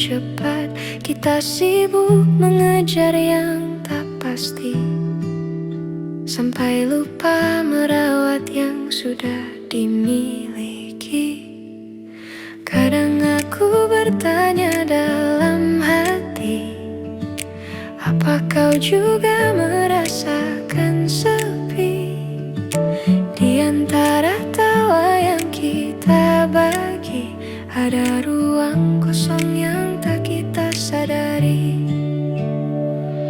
cepat. Kita sibuk mengejar yang tak pasti, sampai lupa merawat yang sudah dimiliki. Kadang aku bertanya dalam hati, apa kau juga merasakan sepi? Di antara tawa yang kita bagi, ada ruang kosong yang tak kita sadari.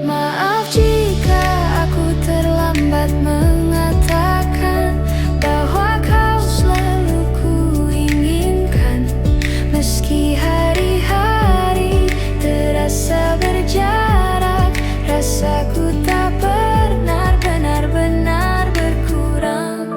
Maaf jika aku terlambat mengatakan bahwa kau selalu kuinginkan. Meski hari-hari terasa berjarak, rasaku tak pernah benar-benar berkurang.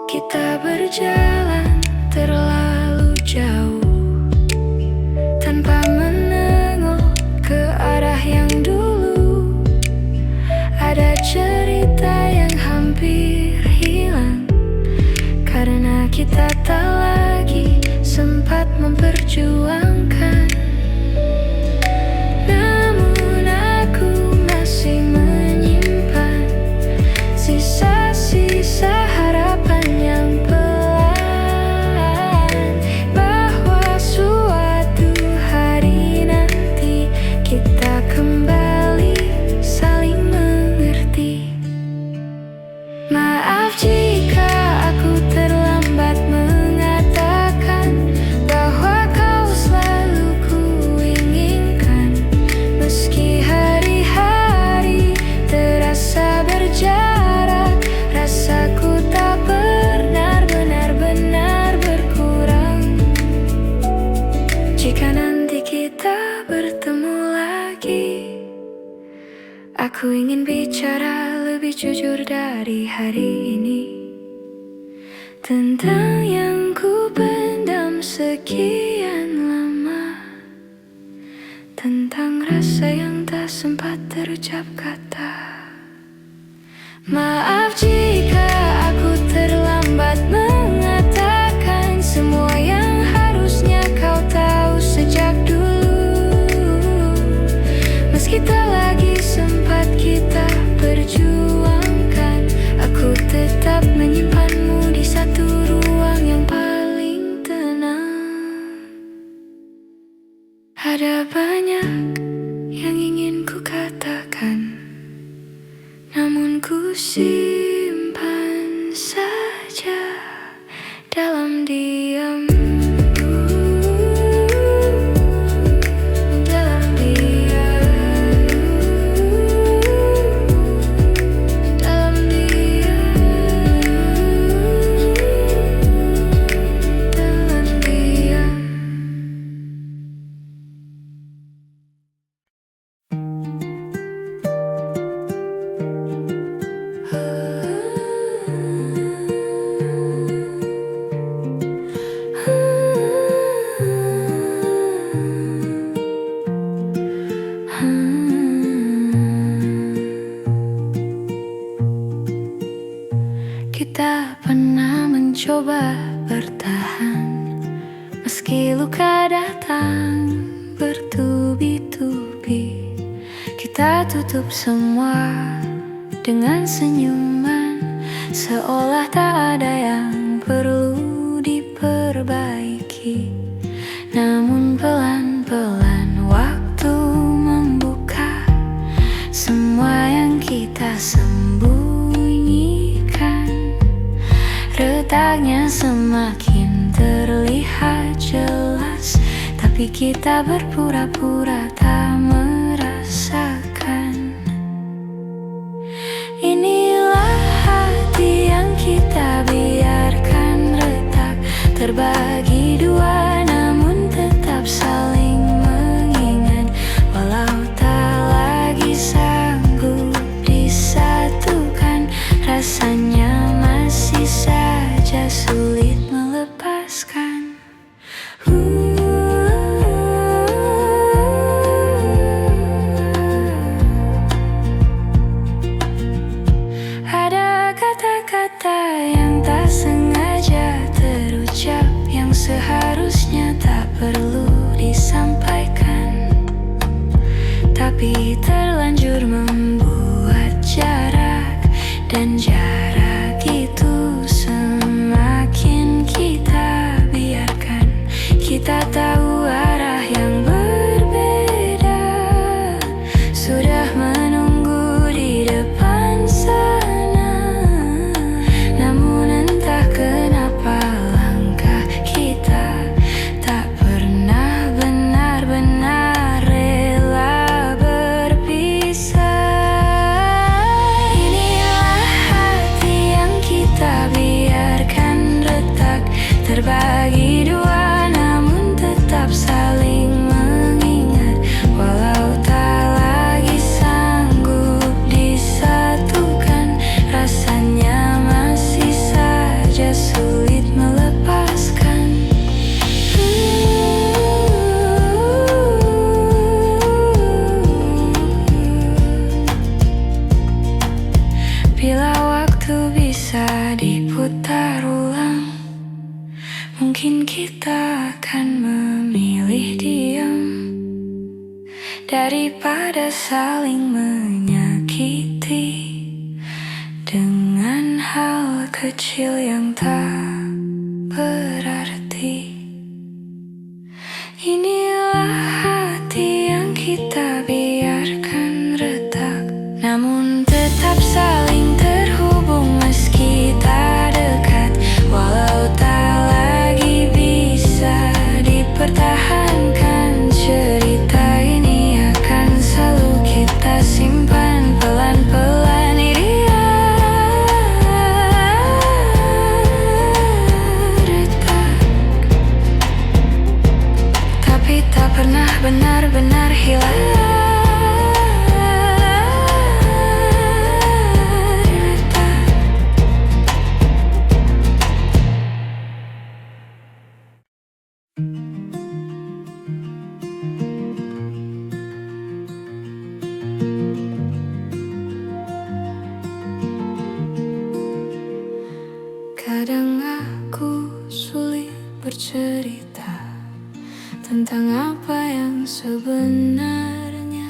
Kita berjalan terlalu jauh tanpa menengok ke arah yang dulu. Ada cerita yang hampir hilang karena kita tak lagi sempat memperjuangkan. Namun aku masih menyimpan sisa-sisa harapan yang pelan, bahwa suatu hari nanti kita kembali saling mengerti. Maaf jika aku terlambat mengatakan bahwa kau selalu kuinginkan. Meski hari-hari terasa berjarak, rasaku tak pernah benar-benar berkurang. Jika nanti kita bertemu lagi, aku ingin bicara lebih jujur dari hari ini, tentang yang ku pendam sekian lama, tentang rasa yang tak sempat terucap kata. Maaf jika aku terlambat mengatakan semua yang harusnya kau tahu sejak dulu. Meski tak lagi sempat kita perjuangkan, aku tetap menyimpanmu di satu ruang yang paling tenang. Ada banyak yang ingin ku katakan, namun ku simpan saja dalam diam. Dalam diam. Dalam diam. Dalam diam. Kita pernah mencoba bertahan, meski luka datang bertubi-tubi. Kita tutup semua dengan senyuman, seolah tak ada yang perlu diperbaiki. Namun pelan-pelan waktu membuka semua yang kita sembunyikan. Retaknya semakin terlihat jelas, tapi kita berpura-pura tak merasakan. Inilah hati yang kita biarkan retak, terbagi dua namun tetap saling mengingat. Walau tak lagi sanggup disatukan, rasanya masih kata yang tak sengaja terucap, yang seharusnya tak perlu disampaikan, tapi terlanjur membuat jarak. Dan jarak itu semakin kita biarkan. Kita tahu arah yang berbeda, sudah menunggu di depan sana. Namun entah kenapa langkah kita tak pernah benar-benar rela berpisah. Inilah hati yang kita biarkan retak, terbagi dua namun tetap saling mengingat. Walau tak lagi sanggup disatukan, rasanya masih saja sulit melepaskan. Bila waktu bisa diputar ulang, mungkin kita akan memilih diam daripada saling menyakiti dengan hal kecil yang tak berarti. Inilah hati yang kita biarkan retak, namun tetap saling terhubung meski tak dekat. Walau tak lagi bisa dipertahankan, cerita ini akan selalu kita simpan pelan-pelan. Dia retak, tapi tak pernah benar-benar hilang. Kadang aku sulit bercerita tentang apa yang sebenarnya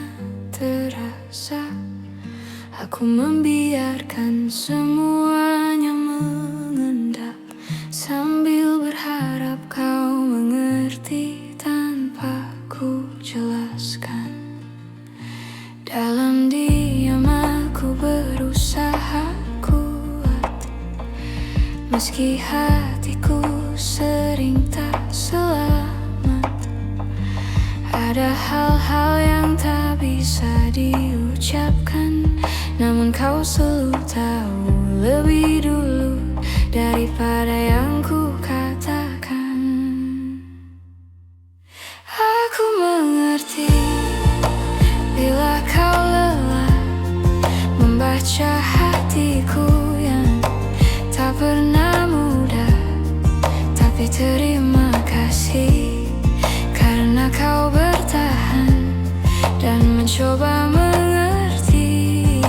terasa. Aku membiarkan semuanya mengendap, sambil berharap kau mengerti tanpa ku jelaskan. Dalam diam aku berusaha kuat, meski hatiku sering tak selamat. Ada hal-hal yang tak bisa diucapkan, namun kau selalu tahu lebih dulu daripada yang ku katakan. Aku mengerti bila kau lelah membaca hatiku yang tak pernah mudah. Tapi terima kasih karena kau bertahan dan mencoba mengerti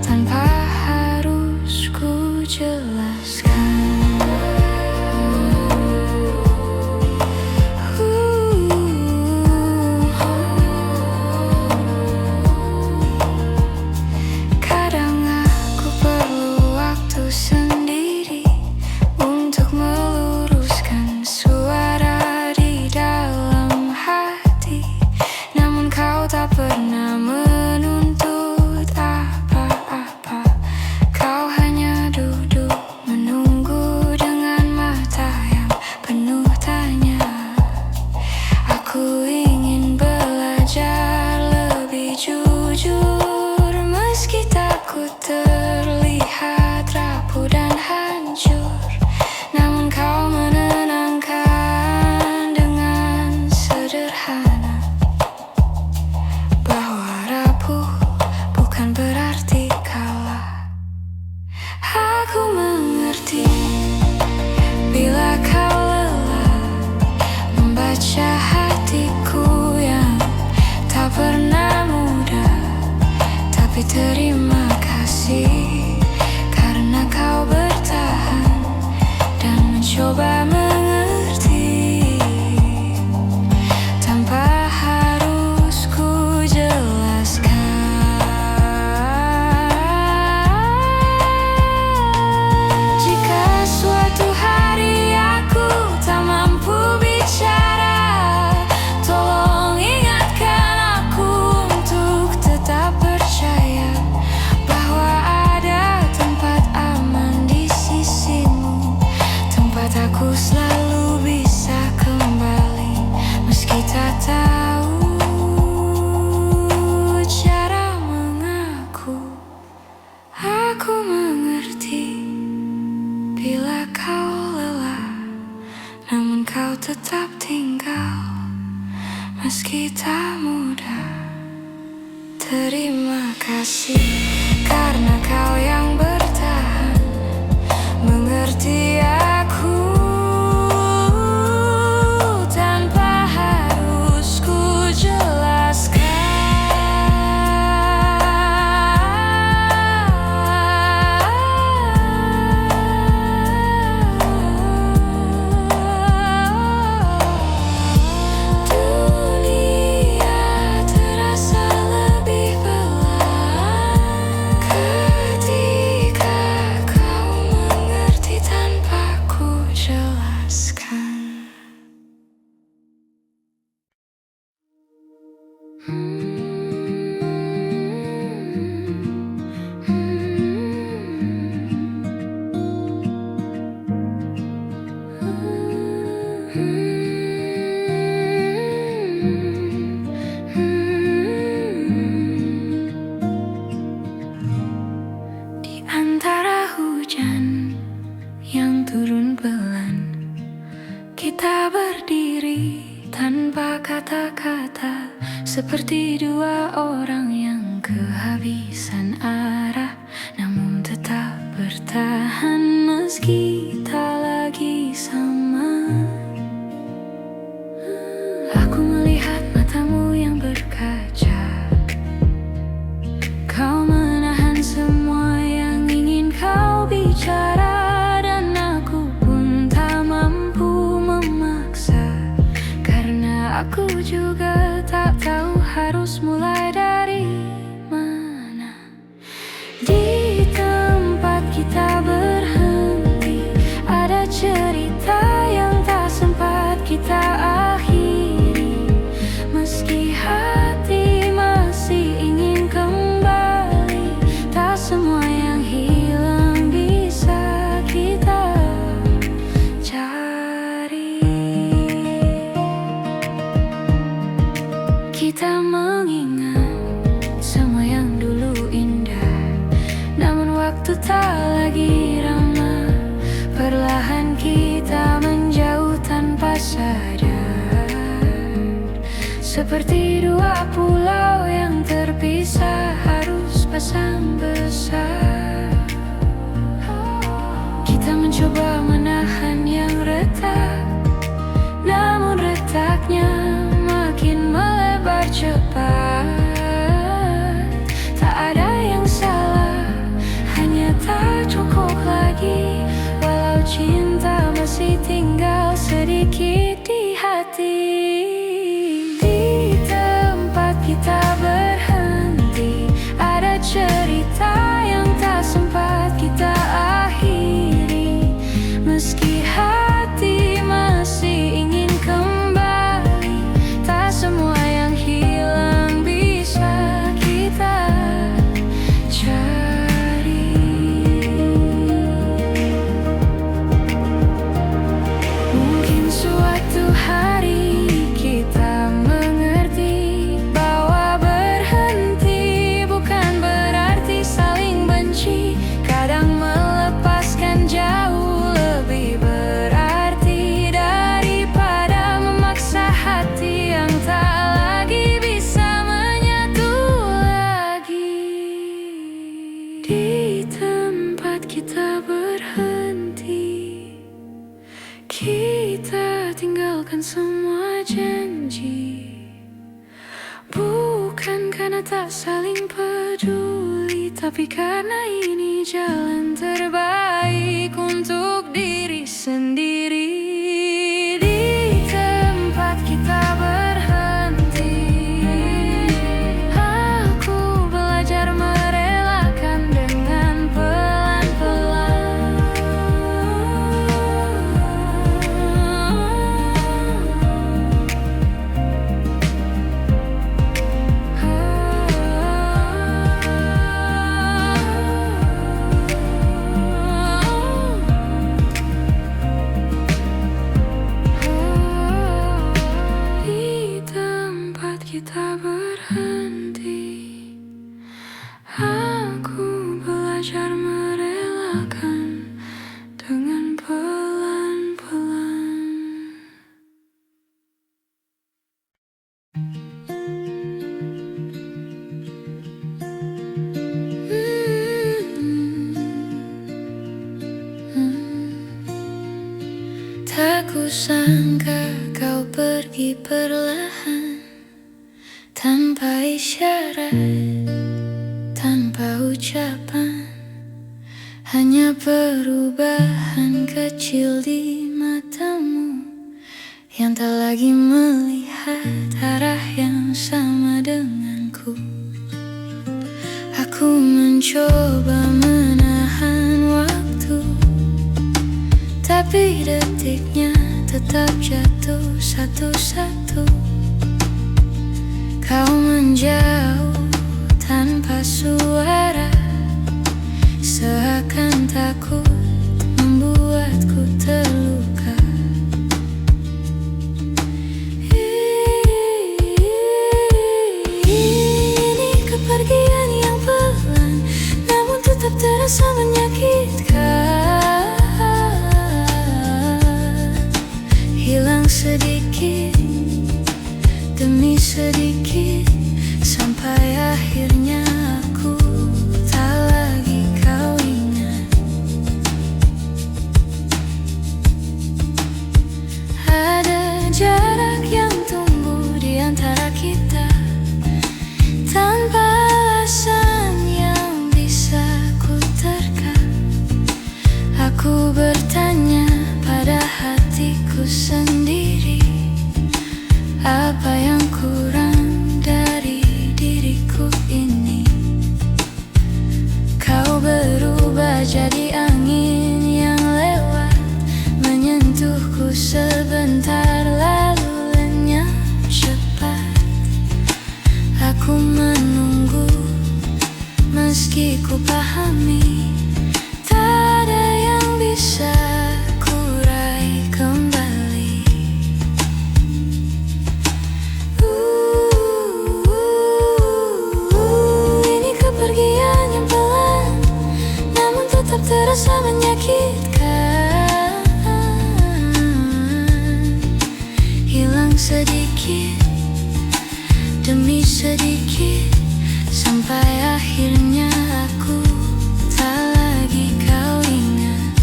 tanpa harus ku jelaskan. Kadang aku perlu waktu sendiri untuk meluruskan suara di dalam hati. Namun kau tak pernah menuntut apa-apa. Kau hanya duduk menunggu dengan mata yang penuh tanya. Aku ingin belajar lebih jujur, meski takut terlihat rapuh dan hancur. Namun kau menenangkan dengan sederhana bahwa rapuh bukan berarti kalah. Aku mengerti bila kau lelah membaca hatiku yang tak pernah mudah. Tapi terima kasih karena Bila kau lelah, namun kau tetap tinggal. Meski tak mudah. Terima kasih karena kau yang bertahan, mengerti aku tanpa harus ku jelaskan. Dunia terasa lebih pelan ketika kau mengerti tanpa ku jelaskan. Di antara hujan yang turun pelan, kita berdiri tanpa kata-kata, seperti dua orang yang kehabisan arah, namun tetap bertahan meski tak lagi sama. Aku melihat matamu yang berkaca, kau menahan semua yang ingin kau bicara, dan aku pun tak mampu memaksa, karena aku juga tak tahu harus mulai dari mana. Di tempat kita berhenti, ada cerita yang tak sempat kita akhiri. Meski hati masih ingin kembali, tak semua yang hilang bisa kita cari. Kita mengingat semua yang dulu indah, namun waktu tak lagi ramah. Perlahan kita menjauh tanpa sadar, seperti dua pulau yang terpisah harus pasang besar. Kita mencoba menahan yang retak, namun retaknya makin melebar cepat. Tak ada yang salah, hanya tak cukup lagi, walau cinta masih tinggal sedikit di hati. Di tempat kita berhenti, ada cerita yang tak sempat kita akhiri. Meski hati masih ingin kembali, tak semua yang hilang bisa kita cari. Mungkin suatu hari kita mengerti bahwa berhenti bukan berarti saling benci. Kadang melepaskan jauh lebih berarti daripada memaksa hati yang tak lagi bisa menyatu lagi. Di tempat kita berhenti, kita tinggalkan semua janji. Bukan karena tak saling peduli, tapi karena ini jalan terbaik untuk diri sendiri. Di tempat kita berhenti, aku belajar merelakan dengan pelan-pelan. kusangka kau pergi perlahan, tanpa isyarat, tanpa ucapan. Hanya perubahan kecil di matamu yang tak lagi melihat arah yang sama denganku. Aku mencoba menahan waktu, tapi detiknya tetap jatuh satu-satu. Kau menjauh tanpa suara, seakan takut membuatku terluka. Ini kepergian yang pelan, namun tetap terasa menyakitkan. Hilang sedikit demi sedikit, sampai akhirnya aku tak lagi kau ingat. Ada jarak yang tumbuh di antara kita, tanpa alasan yang bisa ku terka. Aku bertanya pada hatiku sendiri, apa yang kurang dari diriku ini? Kau berubah jadi angin yang lewat, menyentuhku sebentar lalu lenyap cepat. Aku menunggu meski ku pahami tak ada yang bisa ku raih kembali. Ini kepergian yang pelan, namun tetap terasa menyakitkan. Hilang sedikit demi sedikit, sampai akhirnya aku tak lagi kau ingat.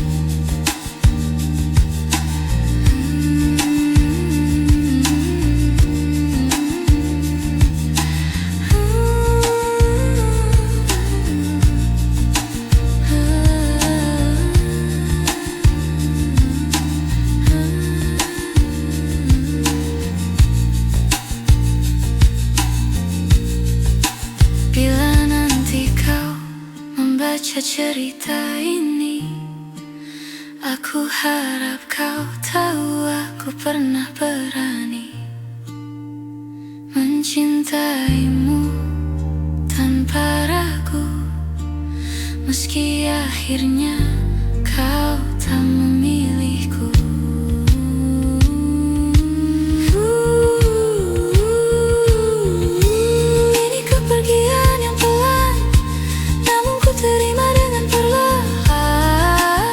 Bila nanti kau membaca cerita ini, aku harap kau tahu aku pernah berani mencintaimu tanpa ragu, meski akhirnya kau tak memilihku. Ini kepergian yang pelan, namun ku terima dengan perlahan.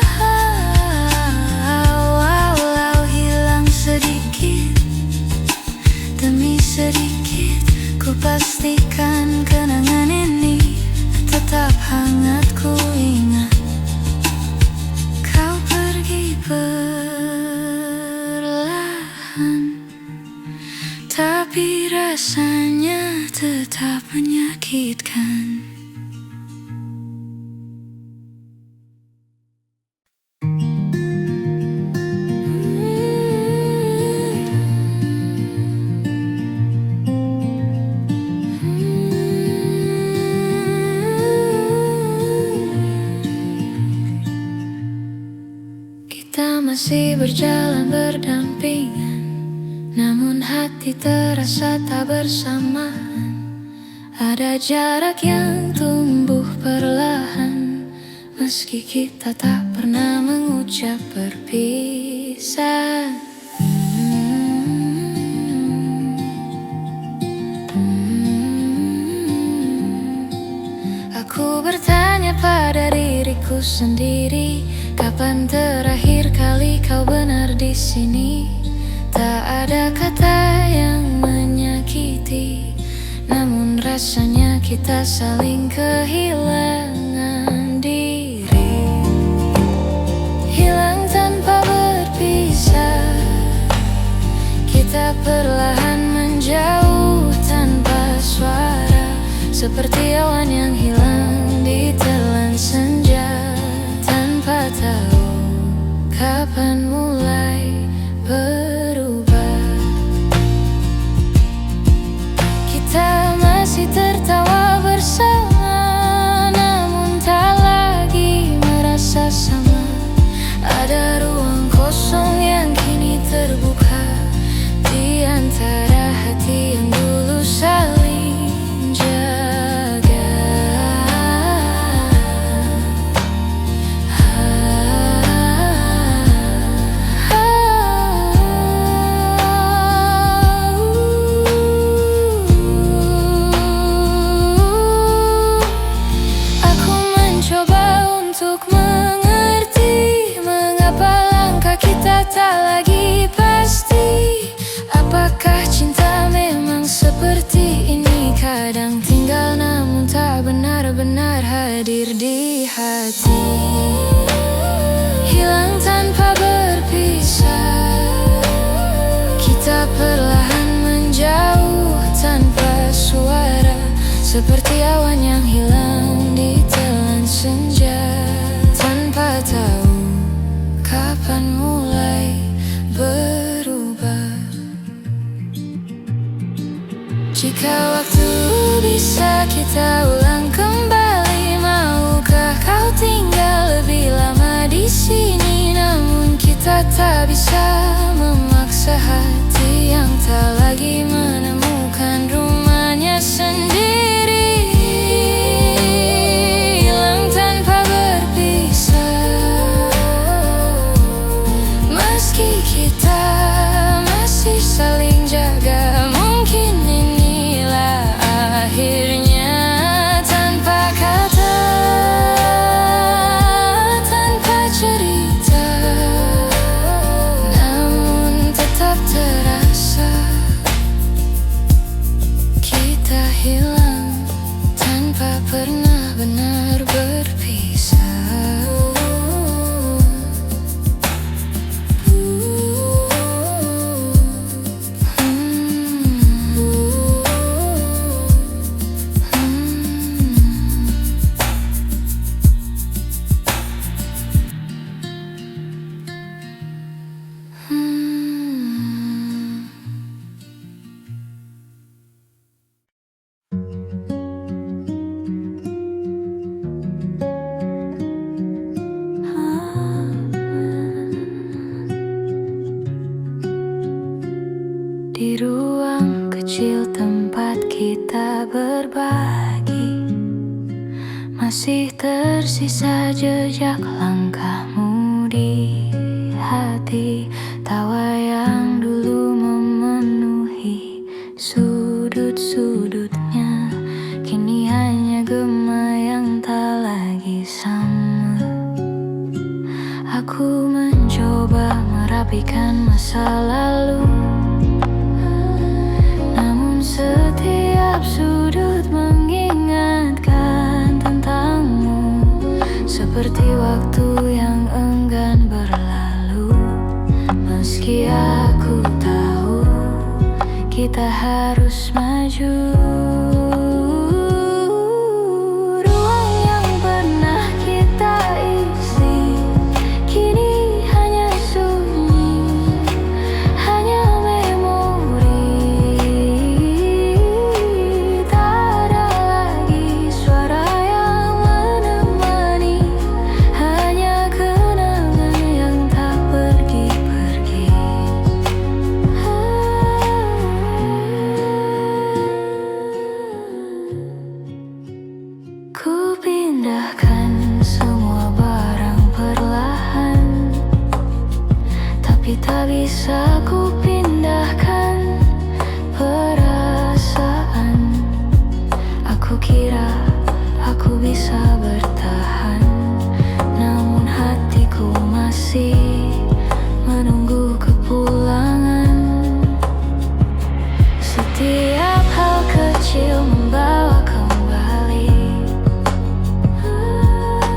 Walau hilang sedikit demi sedikit, ku pastikan kenangan ini tetap hangat ku ingat. Kau pergi perlahan, tapi rasanya tetap menyakitkan. Kita masih berjalan berdampingan, namun hati terasa tak bersamaan. Ada jarak yang tumbuh perlahan, meski kita tak pernah mengucap berpisah. Aku bertanya pada diriku sendiri, kapan terakhir kali kau benar di sini? Tak ada kata yang menyakiti, namun rasanya kita saling kehilangan diri. Hilang tanpa berpisah, Kita perlahan menjauh tanpa suara, seperti awan yang hilang di telan senja, tanpa tahu kapan mulai berubah. Kita masih tertawa bersama, namun tak lagi merasa sama. Ada ruang kosong yang kini terbuka di antara hati yang dulu saling jaga. Aku mencoba untuk mengerti mengapa langkah kita tak lagi pasti. Apakah cinta memang seperti ini? Kadang tinggal namun tak benar-benar hadir di hati. Hilang tanpa berpisah, kita perlahan menjauh tanpa suara, seperti awan yang hilang di telan senja, tanpa tahu kapan mulai berubah. Jika waktu bisa kita ulang kembali, maukah kau tinggal lebih lama di sini? Namun kita tak bisa memaksa hati yang tak lagi menemukan rumahnya sendiri. Hilang tanpa berpisah, meski kita masih saling jaga. Mungkin inilah akhirnya, tanpa kata, tanpa cerita, namun tetap terasa kita hilang tanpa pernah benar berpisah. Di ruang kecil tempat kita berbagi, masih tersisa jejak langkahmu di hati. Tawa yang dulu memenuhi sudut-sudutnya, kini hanya gema yang tak lagi sama. Aku mencoba merapikan masa lalu, setiap sudut mengingatkan tentangmu, seperti waktu yang enggan berlalu. Meski aku tahu kita harus maju, ruang yang pernah kita isi kini hanya sunyi, hanya tak bisa ku pindahkan perasaan. Aku kira aku bisa bertahan, namun hatiku masih menunggu kepulangan. Setiap hal kecil membawa kembali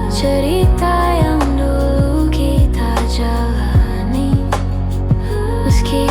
cerita yang dulu kita jalani. Meski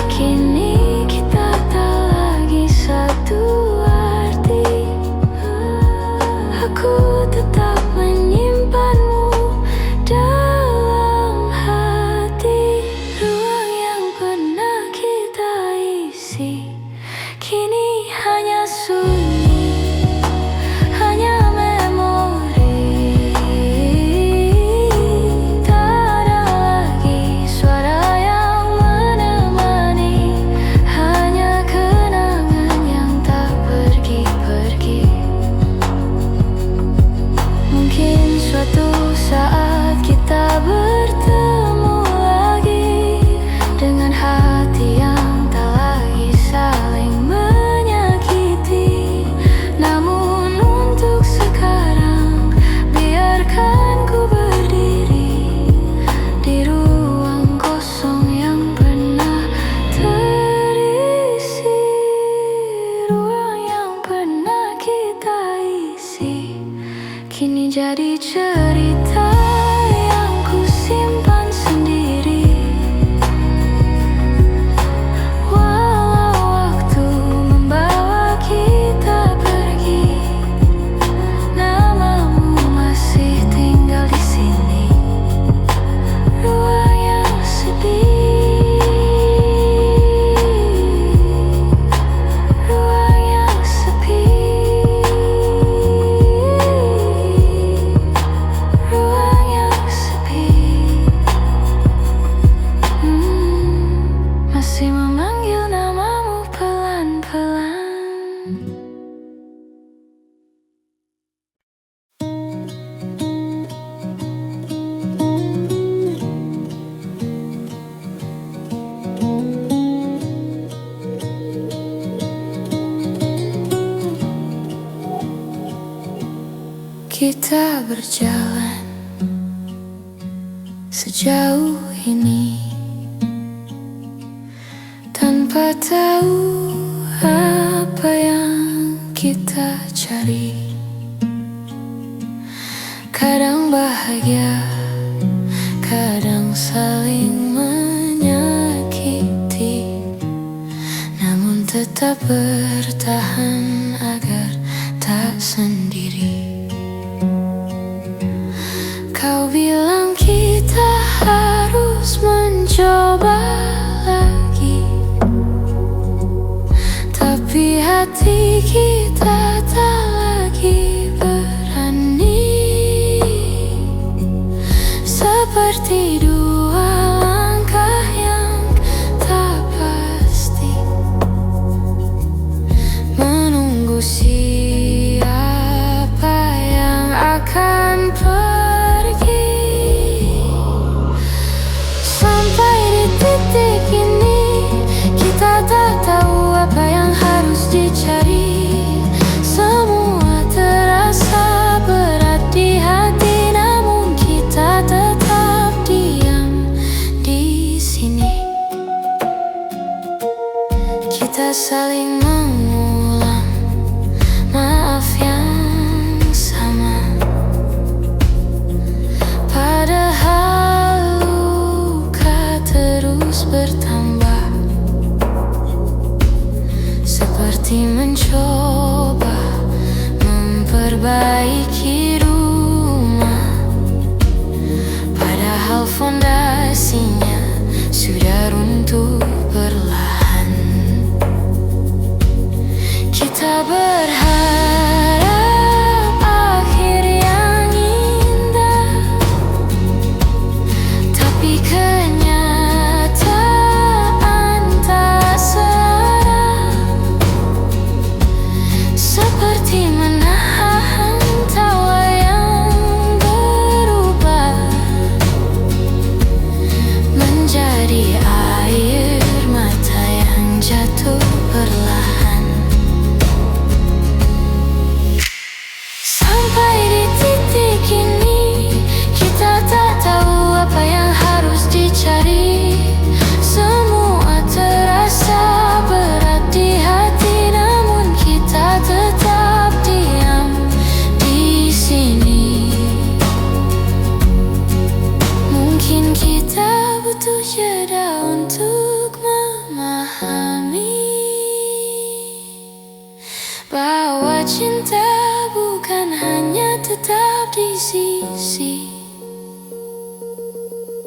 kita berjalan sejauh ini tanpa tahu apa yang kita cari. Kadang bahagia, kadang saling menyakiti, namun tetap bertahan agar tak sendiri. Kau bilang kita harus mencoba lagi, tapi hati kita tak lagi berani. Seperti dua langkah yang tak pasti, menunggu siapa yang akan pergi. Sampai di titik ini kita tak tahu apa yang harus dicari. Semua terasa berat di hati, namun kita tetap diam di sini. Kita saling mengulang maaf yang sama, padahal luka terus bertambah. Seperti mencoba memperbaiki rumah, padahal fondasinya sudah runtuh perlahan. Kita berharap akhir yang indah, tapi kenyataan tak serah. Seperti menahan tawa yang berubah menjadi air mata yang jatuh perlahan. Sampai di titik ini kita tak tahu apa yang harus dicari. Semua terasa berat di hati, namun kita tetap diam di sini. Mungkin kita butuh jeda untuk memahami bahwa cinta bukan hanya tetap di sisi.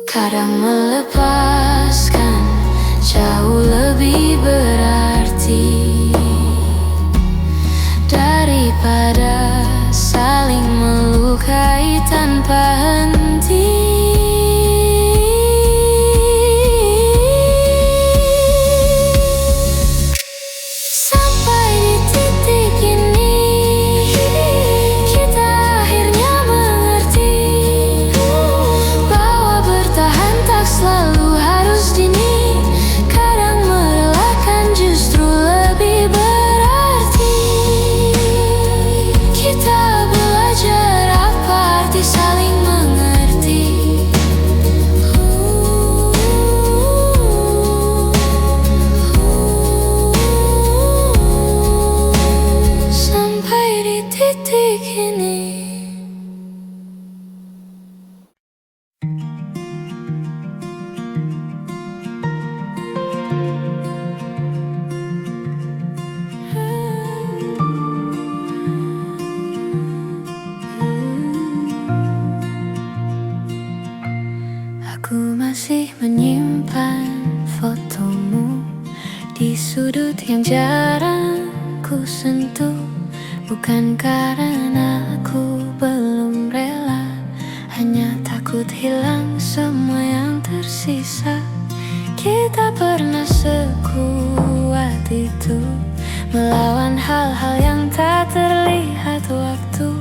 Kadang melepaskan jauh lebih berarti daripada saling melukai tanpa henti. Sampai di titik ini kita akhirnya mengerti bahwa bertahan tak selalu harus dini. Kadang merelakan justru lebih berarti. Kita belajar apa arti saling mengerti. Sampai di titik ini. Aku masih menyimpan fotomu di sudut yang jarang ku sentuh. Bukan karena aku belum rela, hanya takut hilang semua yang tersisa. Kita pernah sekuat itu melawan hal-hal yang tak terlihat waktu,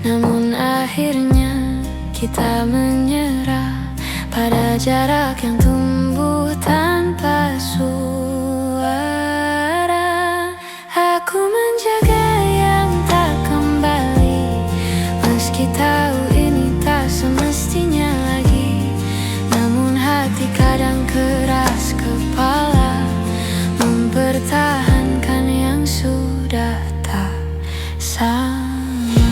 namun akhirnya kita menyerah pada jarak yang tumbuh tanpa suara. Aku menjaga yang tak kembali, meski kadang keras kepala, mempertahankan yang sudah tak sama.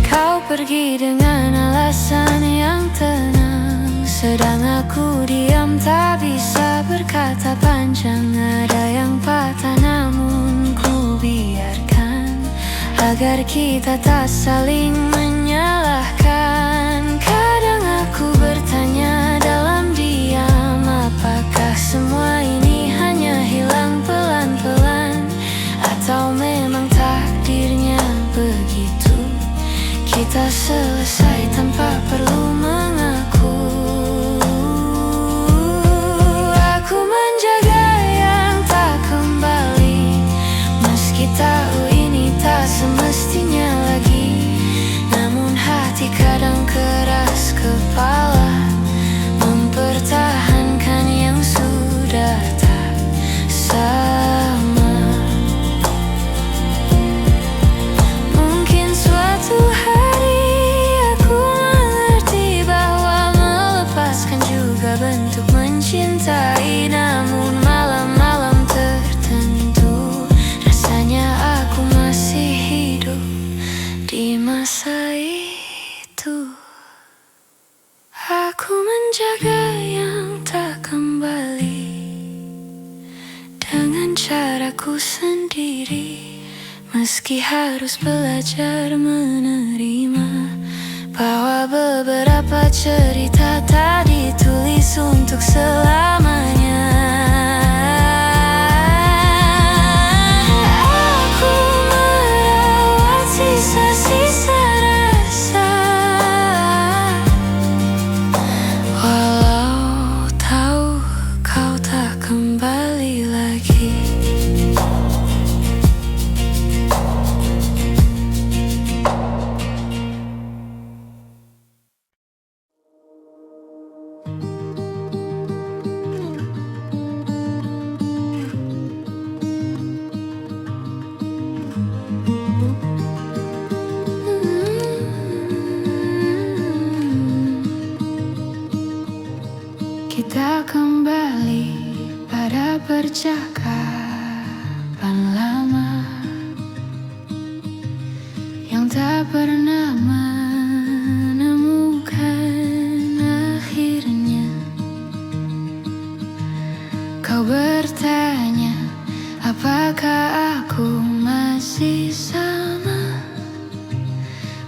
Kau pergi dengan alasan yang tenang, sedang aku diam tak bisa berkata panjang. Ada yang patah namun ku biarkan, agar kita tak saling menyalahkan. Kadang aku bertanya dalam diam, apakah semua ini hanya hilang pelan-pelan, atau memang takdirnya begitu, kita selesai tanpa perlu mengaku. Aku menjaga yang tak kembali, meski tahu ini tak semestinya lagi. Namun hati kadang keras kepala, mempertahankan yang sudah tak sama. Mungkin suatu hari aku mengerti bahwa melepaskan juga bentuk mencintai. Namun malam-malam tertentu rasanya aku masih hidup di masa itu. Aku menjaga yang tak kembali dengan caraku sendiri, meski harus belajar menerima bahwa beberapa cerita tak ditulis untuk selamanya. Aku merawat sisa-sisa rasa, walau tahu kau tak kembali lagi. Kita kembali pada percakapan lama yang tak pernah menemukan akhirnya. Kau bertanya, apakah aku masih sama?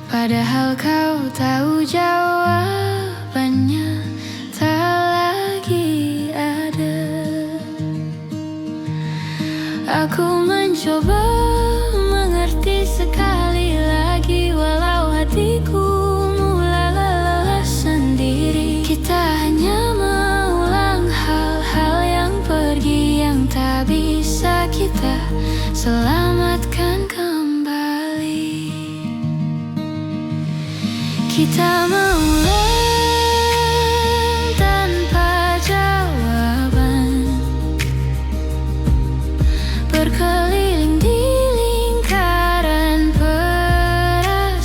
Padahal kau tahu jawabannya tak lagi ada. Aku mencoba mengerti sekali lagi, walau hatiku mulai lelah sendiri. Kita hanya mengulang hal-hal yang pergi, yang tak bisa kita selamatkan kembali. Kita mengulang tanpa jawaban, berkeliling di lingkaran perasaan.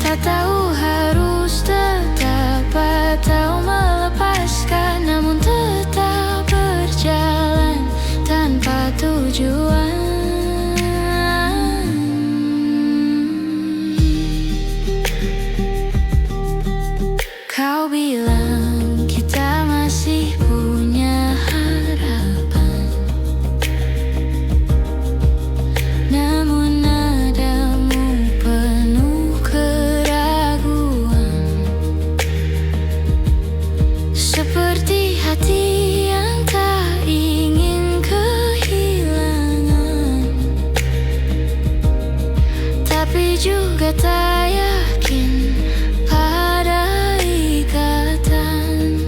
Tak tahu harus tetap atau melepaskan, namun tetap berjalan tanpa tujuan. Kau bilang kita masih punya harapan, namun nadamu penuh keraguan, seperti hati yang tak ingin kehilangan, tapi juga tak yakin pada ikatan.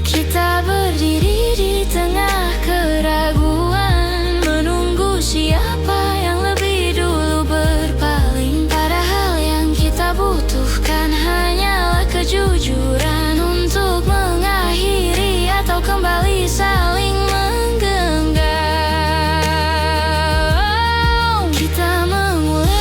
Kita berdiri di tengah keraguan, menunggu siapa yang lebih dulu berpaling. Padahal yang kita butuhkan hanyalah kejujuran untuk mengakhiri atau kembali saling menggenggam. Kita mengulang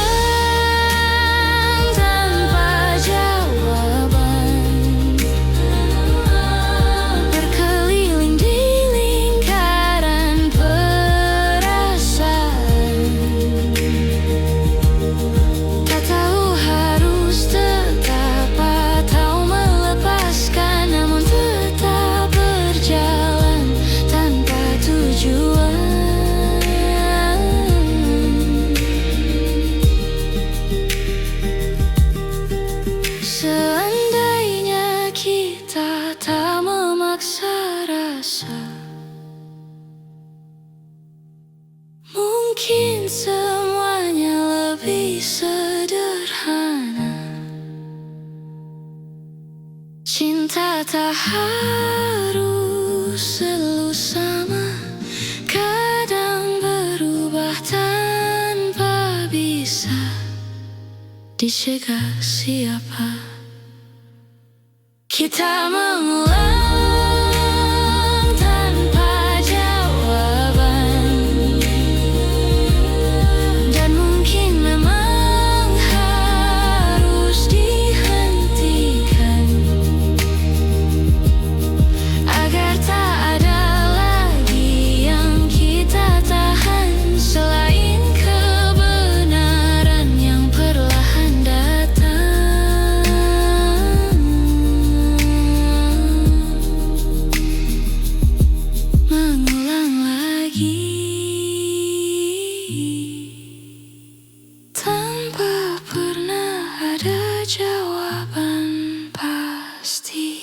Kita tak harus selalu sama, kadang berubah tanpa bisa dicegah siapa. Kita mengulang tanpa jawaban, dan mungkin memang harus dihentikan agar tak ada lagi yang kita tahan selain kebenaran yang perlahan datang. Mengulang lagi tanpa pernah ada jawaban pasti.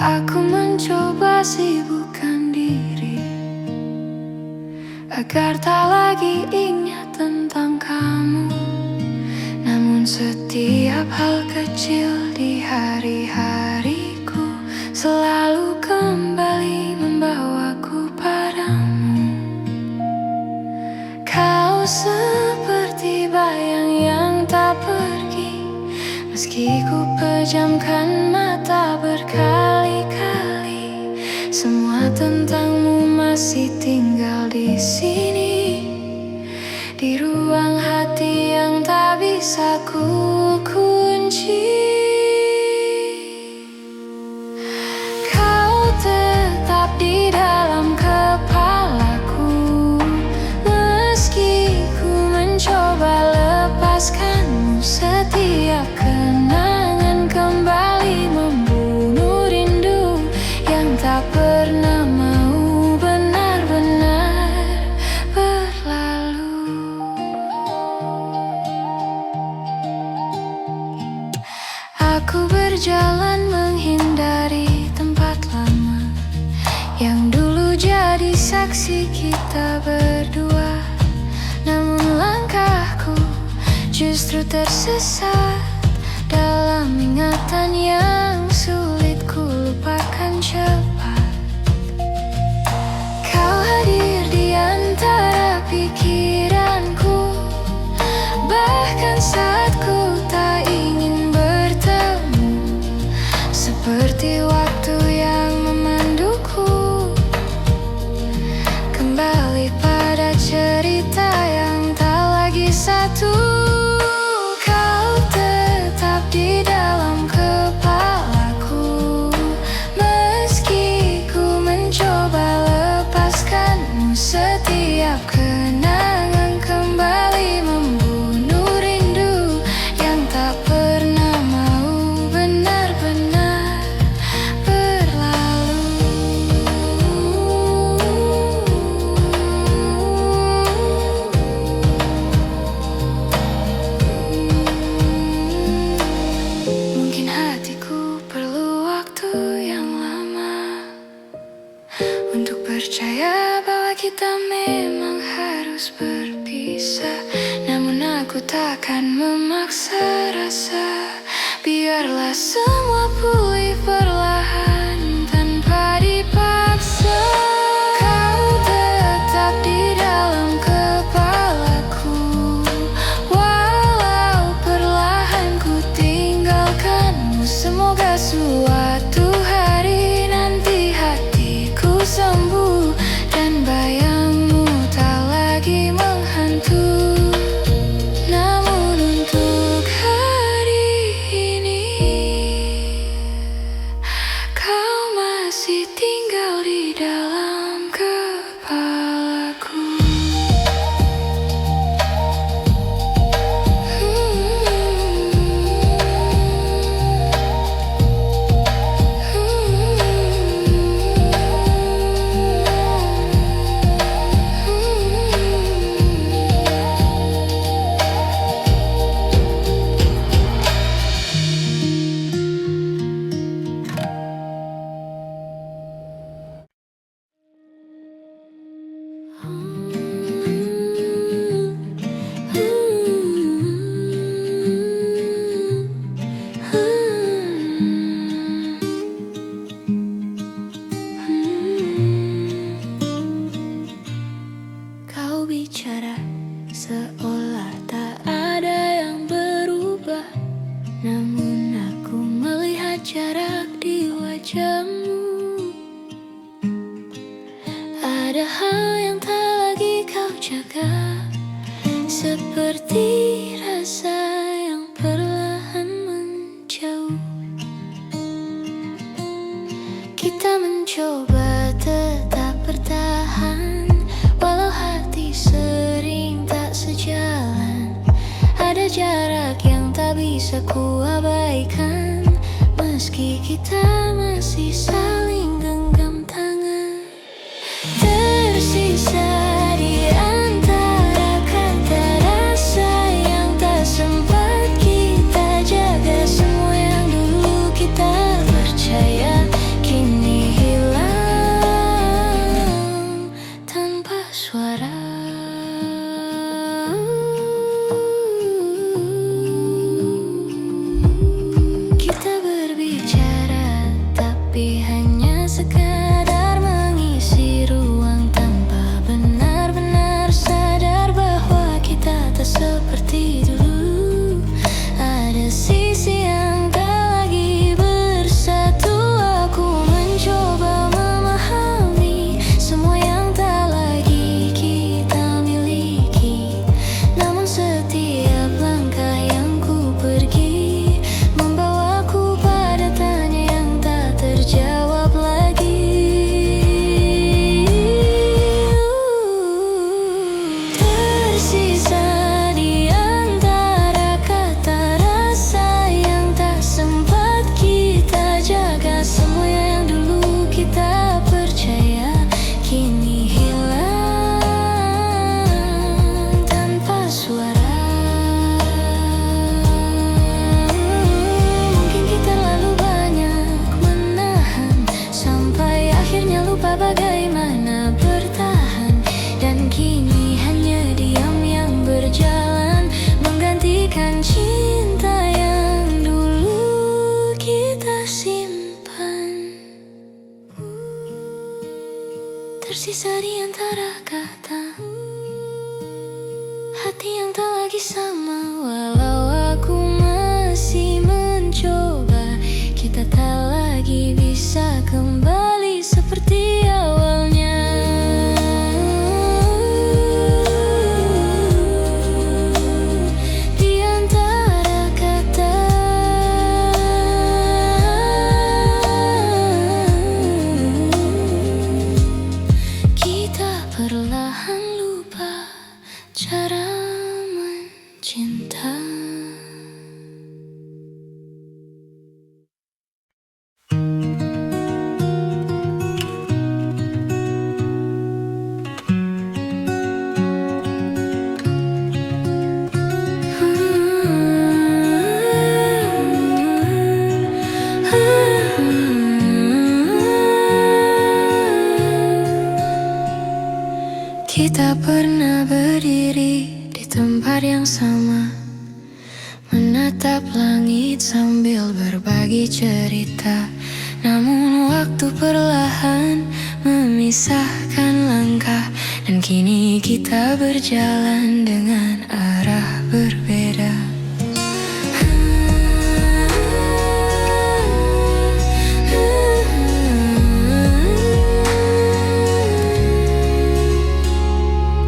Aku mencoba sibukkan diri agar tak lagi ingat tentang kamu. Namun setiap hal kecil di hari-hariku selalu kembali membawaku padamu. Kau seperti bayang yang tak pergi, meski ku pejamkan mata berkali-kali. Semua tentangmu masih tinggal di sini, di ruang hati yang tak bisa ku kunci. Kau tetap di dalam kepalaku, meski ku mencoba lepaskanmu. Setiap kenangan kembali membunuh rindu yang tak pernah mau benar-benar berlalu. Aku berjalan menghindari tempat lama yang dulu jadi saksi kita berdua. Namun langkahku justru tersesat dalam ingatan yang sulit ku lupakan cepat. Kau hadir di antara pikiranku, bahkan saat ku tak ingin bertemu. Seperti waktu yang memanduku kembali pada cerita yang tak lagi satu. Kau tetap di dalam kepalaku, meski ku mencoba lepaskanmu. Setiap kenangan kembali membunuh rindu yang tak pernah mau benar-benar berlalu. Mungkin hatiku perlu waktu yang lama untuk percaya bahwa kita memang harus berpisah. Namun aku takkan memaksa rasa, biarlah semua pulih perlahan tanpa dipaksa. Kau tetap di dalam kepalaku, walau perlahan ku tinggalkanmu. Semoga suatu hari nanti hatiku sembuh dan bayangmu tak lagi menghantui. Namun untuk hari ini kau masih tinggal Namun aku melihat jarak di wajahmu. Ada hal yang tak lagi kau jaga, seperti rasa yang perlahan menjauh. Kita mencoba tetap bertahan, walau hati sering tak sejalan. Ada jarak yang tak bisa ku abaikan, meski kita masih saling genggam tangan. Tersisa di antara kata rasa yang tak sempat kita jaga. Semua yang dulu kita percaya kini hilang tanpa suara. Kita berbicara tapi hanya sekadar mengisi ruang, tanpa benar-benar sadar bahwa kita tak seperti dulu. Ada sisi yang tak lagi bersatu. Aku mencoba memahami semua yang tak lagi kita miliki. Namun setiap langkah yang ku pergi membawaku pada tanya yang tak terjawab lagi. Tersisa di antara kata rasa yang tak sempat kita jaga. Semua yang dulu kita percaya kini hilang tanpa suara. Mungkin kita terlalu banyak menahan, sampai akhirnya lupa bagaimana bertahan. Dan kini hanya diam yang berjalan, menggantikan cinta yang dulu kita simpan. Tersisa di antara kata hati yang tak lagi sama. Walau aku masih mencoba, kita tak lagi bisa kembali seperti awalnya. Di antara kata kita perlahan lupa cara mencinta. Kita pernah berdiri di tempat yang sama, menatap langit sambil berbagi cerita. Namun waktu perlahan memisahkan langkah, dan kini kita berjalan dengan arah berbeda.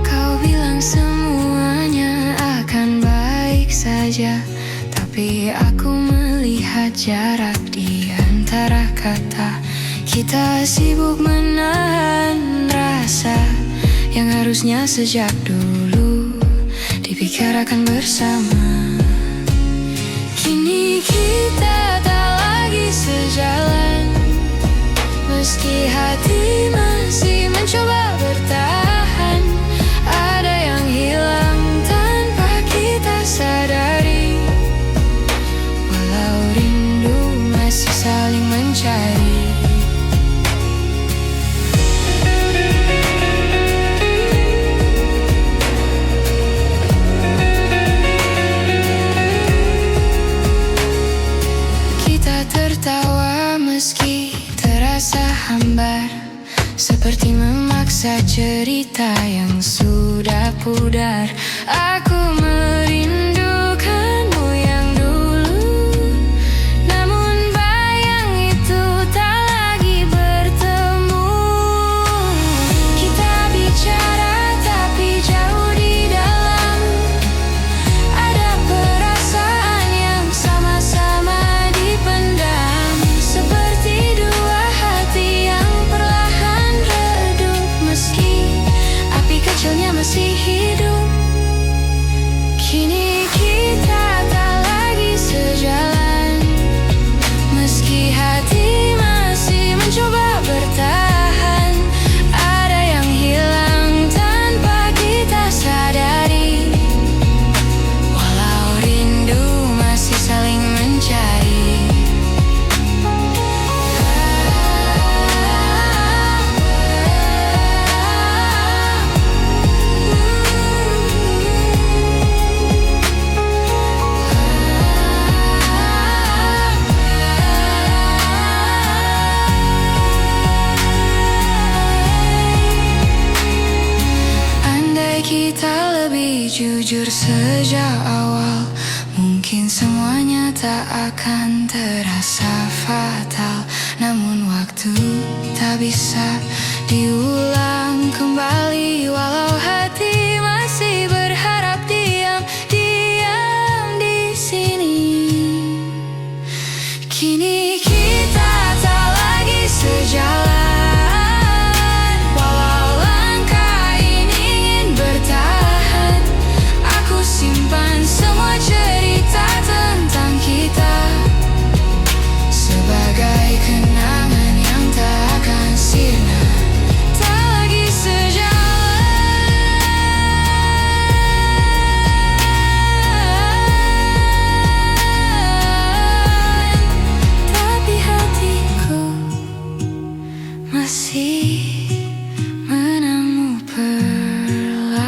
Kau bilang semuanya akan baik saja, tapi aku melihat jarak di antara kata. Kita sibuk menahan rasa yang harusnya sejak dulu dibicarakan bersama. Kini kita tak lagi sejalan, meski hati masih mencoba bertahan. Ada yang hilang tanpa kita sadari, walau rindu masih saling mencari. Kita tertawa meski terasa hambar, seperti memaksa cerita yang sudah pudar. Aku merindukanmu yang dulu, akan terasa fatal, namun waktu tak bisa diulang kembali. Walau hati masih berharap diam di sini. Kini kita tak lagi sejalan, walau langkah ini ingin bertahan. Aku simpan semua cerita tentang kita sebagai kenangan yang tak akan sirna. Tak lagi sejalan, tapi hatiku masih menangmu perlahan.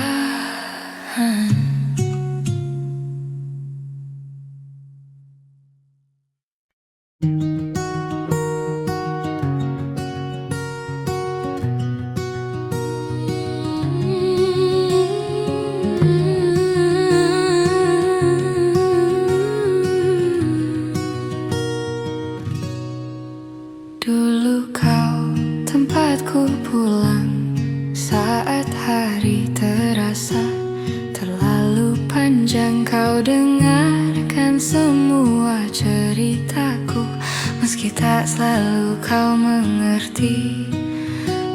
Dulu kau tempatku pulang saat hari terasa terlalu panjang. Kau dengarkan semua ceritaku, meski tak selalu kau mengerti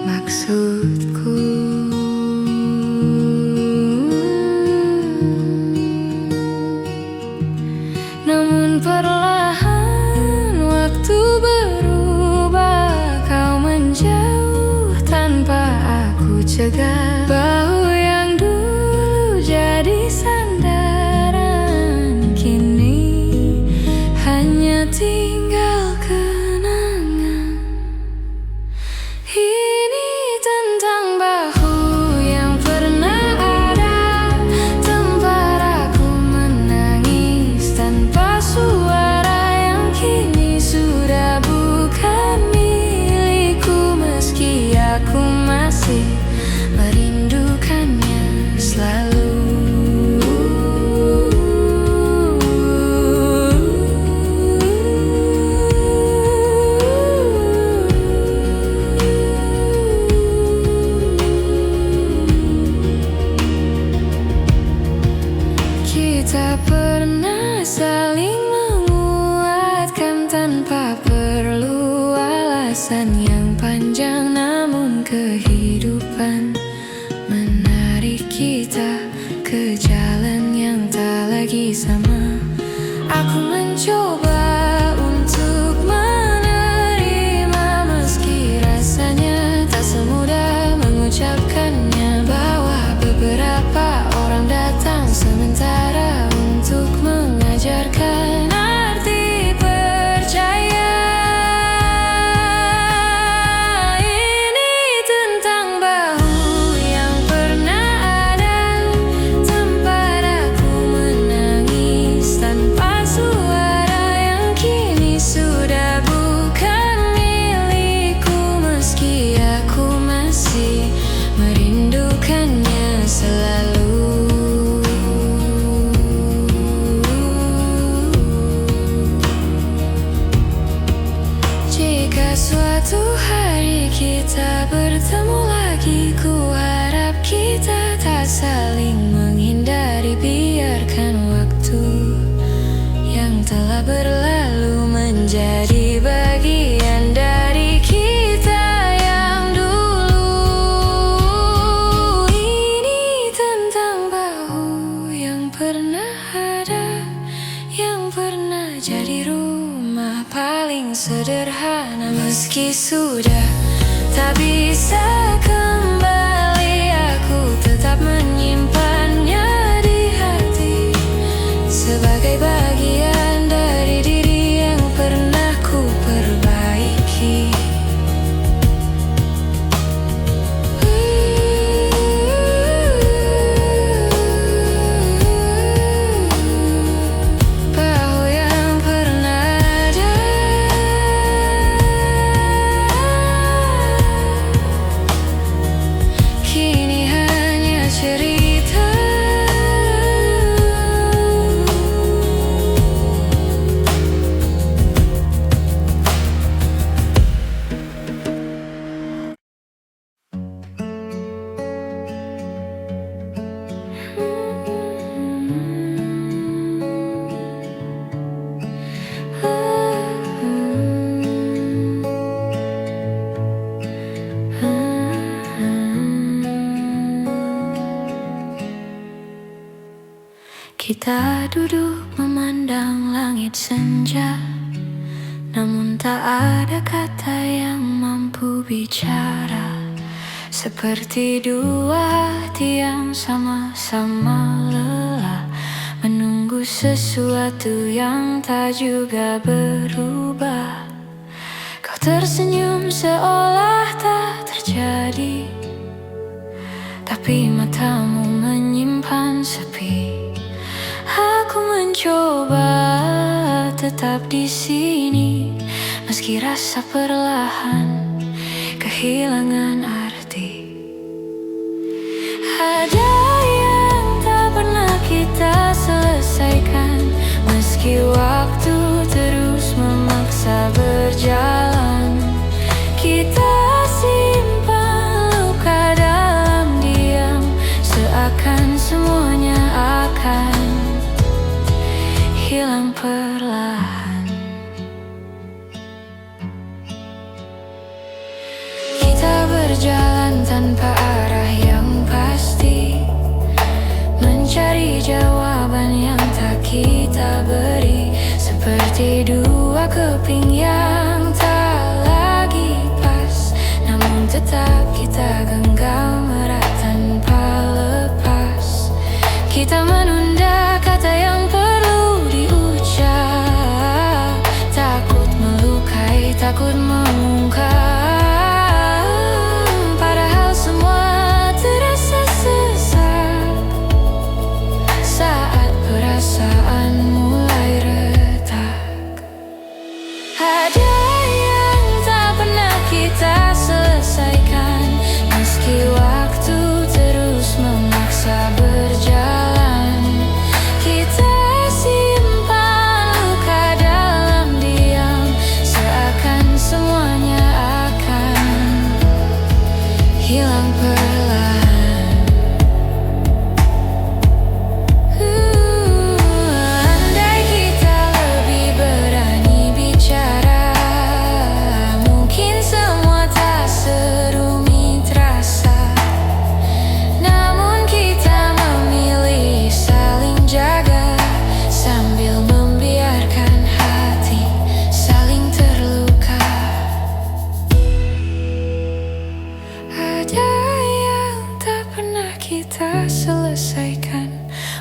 maksudku. Namun perlahan waktu berubah, kau menjauh tanpa aku cegah. Bahu yang dulu jadi sandaran, kini hanya tinggal kenangan. Ini tentang bahu yang pernah ada, tempat aku menangis tanpa suara, yang kini sudah bukan milikku. Meski aku masih merindukannya selalu. Kita pernah saling menguatkan tanpa perlu alasan yang panjang, namun kehidupan menarik kita ke jalan yang tak lagi sama. Aku mencoba untuk menerima, meski rasanya tak semudah mengucapkannya. Bahwa beberapa orang datang sementara untuk mengajarkan arti percaya. Ini tentang bahu yang pernah ada, tempat aku menangis tanpa suara, yang kini sudah bukan milikku. Meski aku masih merindukannya selalu. Jika suatu hari kita bertemu lagi, ku harap kita tak saling menghindari. Biarkan waktu yang telah berlalu menjadi bagian dari kita yang dulu. Ini tentang bahu yang pernah ada, yang pernah jadi rumah paling sederhana. Meski sudah tak bisa kembali, aku tetap menyimpannya di hati sebagai bagian dari diri yang pernah ku perbaiki. Bahu yang pernah ada, Kita duduk memandang langit senja, namun tak ada kata yang mampu bicara. Seperti dua hati yang sama-sama lelah, menunggu sesuatu yang tak juga berubah. Kau tersenyum seolah tak terjadi, tapi matamu menyimpan sepi. Aku mencoba tetap di sini, meski rasa perlahan kehilangan arti. Ada yang tak pernah kita selesaikan, meski waktu terus memaksa berjalan. Kita simpan luka dalam diam, seakan semuanya akan hilang perlahan. Kita berjalan tanpa arah yang pasti, mencari jawaban yang tak kita beri. Seperti dua keping yang tak lagi pas, namun tetap kita genggam erat tanpa lepas. Kita menunda kata yang perlu diucap, takut melukai, takut mengungkap. Padahal semua terasa sesak saat perasaan mulai retak. Ada yang tak pernah kita selesaikan, meski waktu terus memaksa berjalan. Kita simpan luka dalam diam, seakan semuanya akan hilang perlahan. Andai kita lebih berani bicara, mungkin semua tak serumit rasa. Namun kita memilih saling jaga, sambil membiarkan hati saling terluka. Ada yang tak pernah kita selesaikan,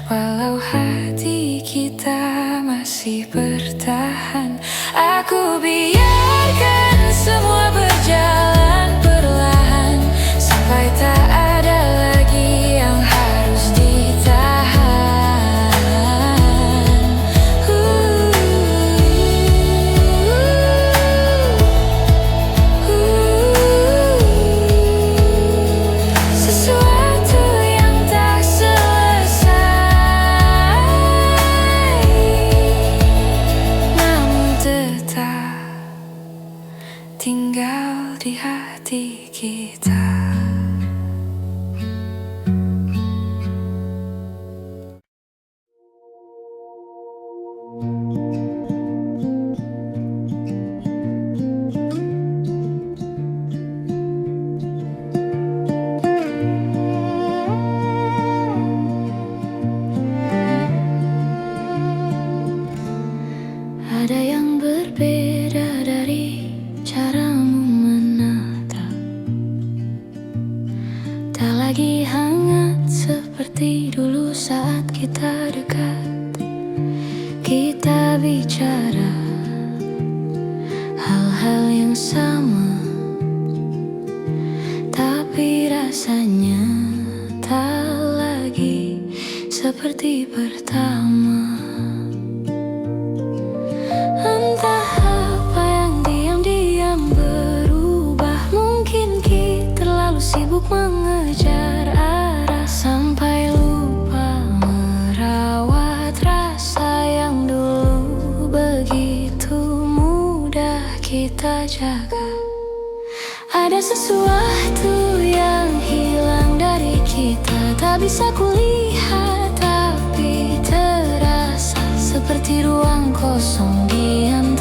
walau hati kita masih bertahan. Aku biarkan semua berjalan perlahan, sampai tak ada lagi yang harus ditahan. Sesuatu yang tak selesai, namun tetap tinggal di hati kita. Ada yang berbeda dari caramu menatap, tak lagi hangat seperti dulu saat kita dekat. Kita bicara hal-hal yang sama, tapi rasanya tak lagi seperti pertama. Entah apa yang diam-diam berubah, mungkin kita terlalu sibuk mengejar arah, sampai lupa merawat rasa yang dulu begitu mudah kita jaga. Ada sesuatu yang hilang dari kita, tak bisa kulihat, tapi terasa seperti ruang kosong diam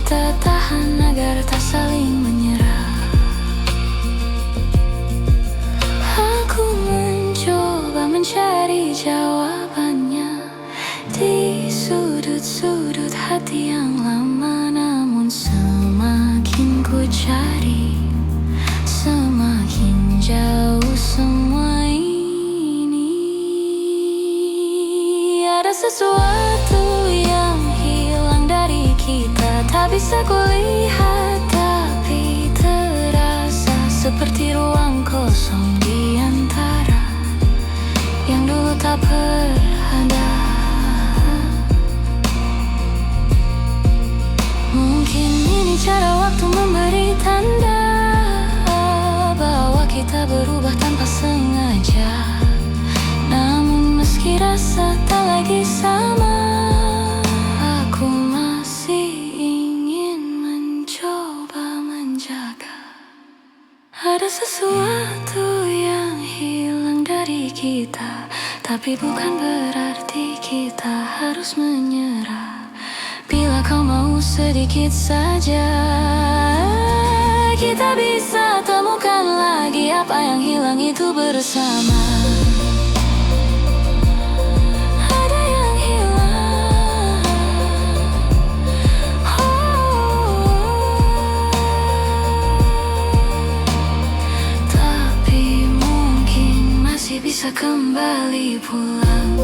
kita tahan agar tak saling menyerah. Aku mencoba mencari jawabannya di sudut-sudut hati yang lama, namun semakin ku cari, semakin jauh semua ini. Ada sesuatu yang hilang dari kita, tak bisa kulihat tapi terasa seperti ruang kosong di antara yang dulu tak berada. Mungkin ini cara waktu memberi tanda bahwa kita berubah tanpa sengaja. Namun meski rasa tak lagi sama, aku masih ingin mencoba menjaga. Ada sesuatu yang hilang dari kita, tapi bukan berarti kita harus menyerah. Bila kau mau sedikit saja, kita bisa temukan lagi apa yang hilang itu bersama. Ada yang hilang, tapi mungkin masih bisa kembali pulang.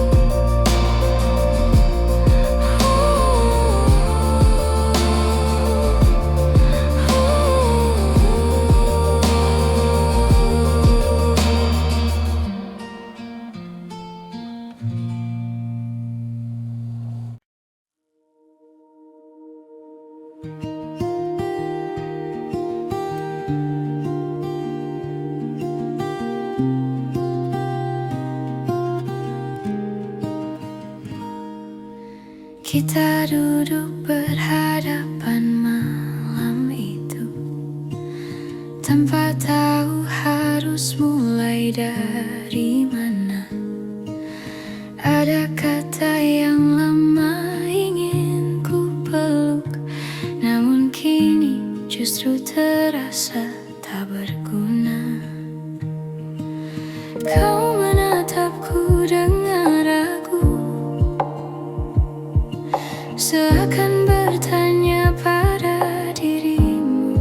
Kita duduk berhadapan malam itu, tanpa tahu harus mulai dari mana. Ada kata yang lama ingin ku peluk, namun kini justru terasa tak berguna. Kau menatapku dengan ragu, seakan bertanya pada dirimu,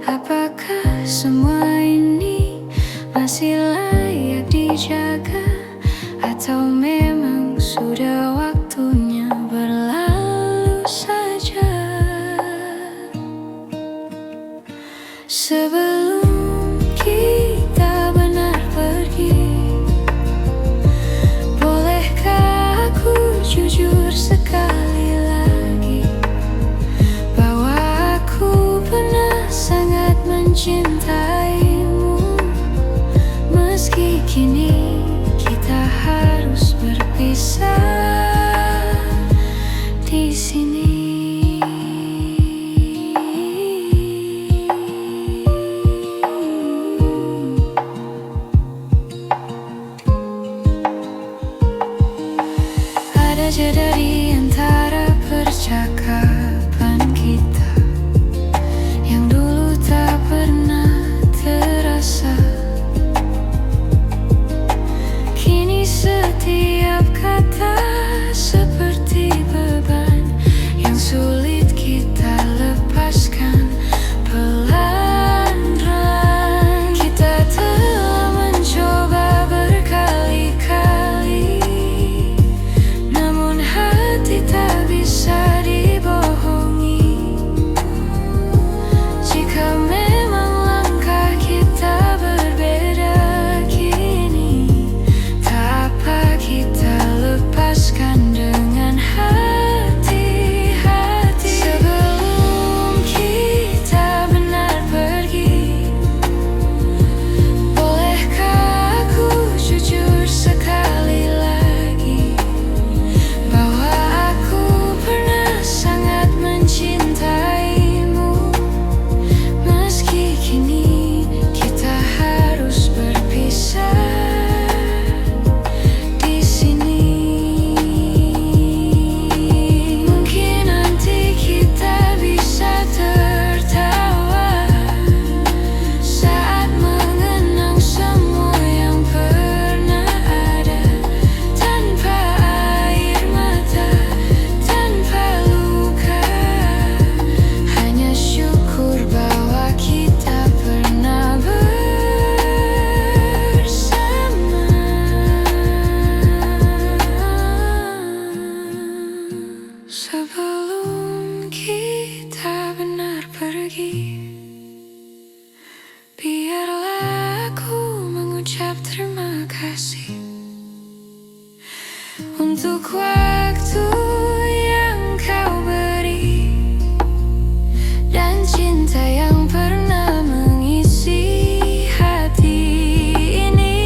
apakah semua ini masih layak dijaga, atau memang sudah waktunya berlalu saja. Sebelum kita benar pergi, bolehkah aku jujur sekali lagi bahwa aku pernah sangat mencintaimu, meski kini kita harus berpisah di sini. Sebelum kita benar pergi, biarlah aku mengucap terima kasih untuk waktu yang kau beri dan cinta yang pernah mengisi hati ini.